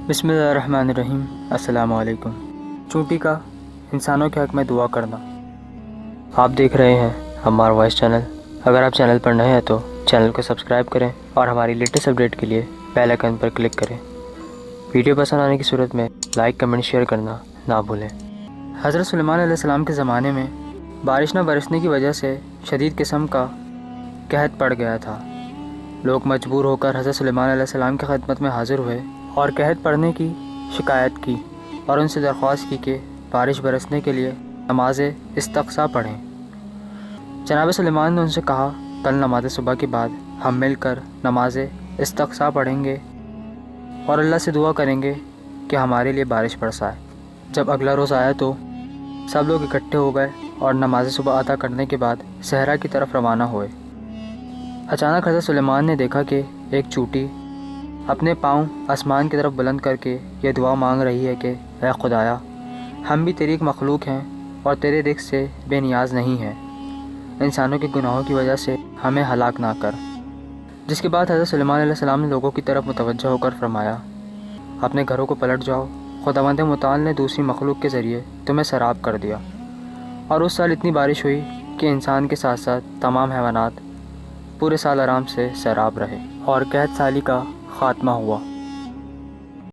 بسم اللہ الرحمن الرحیم۔ السلام علیکم۔ چونٹی کا انسانوں کے حق میں دعا کرنا۔ آپ دیکھ رہے ہیں عمار وائس چینل۔ اگر آپ چینل پر نئے ہیں تو چینل کو سبسکرائب کریں اور ہماری لیٹسٹ اپڈیٹ کے لیے بیل آئکن پر کلک کریں۔ ویڈیو پسند آنے کی صورت میں لائک، کمنٹ، شیئر کرنا نہ بھولیں۔ حضرت سلیمان علیہ السلام کے زمانے میں بارش نہ برسنے کی وجہ سے شدید قسم کا قحط پڑ گیا تھا۔ لوگ مجبور ہو کر حضرت سلیمان علیہ السلام کی خدمت میں حاضر ہوئے اور قحط پڑنے کی شکایت کی اور ان سے درخواست کی کہ بارش برسنے کے لیے نماز استسقاء پڑھیں۔ جناب سلیمان نے ان سے کہا، کل نماز صبح کے بعد ہم مل کر نماز استسقاء پڑھیں گے اور اللہ سے دعا کریں گے کہ ہمارے لیے بارش برسائے۔ جب اگلا روز آیا تو سب لوگ اکٹھے ہو گئے اور نماز صبح ادا کرنے کے بعد صحرا کی طرف روانہ ہوئے۔ اچانک حضرت سلیمان نے دیکھا کہ ایک چونٹی اپنے پاؤں آسمان کی طرف بلند کر کے یہ دعا مانگ رہی ہے کہ اے خدایا، ہم بھی تیری ایک مخلوق ہیں اور تیرے رزق سے بے نیاز نہیں ہیں، انسانوں کے گناہوں کی وجہ سے ہمیں ہلاک نہ کر۔ جس کے بعد حضرت سلیمان علیہ السلام نے لوگوں کی طرف متوجہ ہو کر فرمایا، اپنے گھروں کو پلٹ جاؤ، خداوند متعال نے دوسری مخلوق کے ذریعے تمہیں سیراب کر دیا۔ اور اس سال اتنی بارش ہوئی کہ انسان کے ساتھ ساتھ تمام حیوانات پورے سال آرام سے سیراب رہے اور قحط سالی کا خاتمہ ہوا۔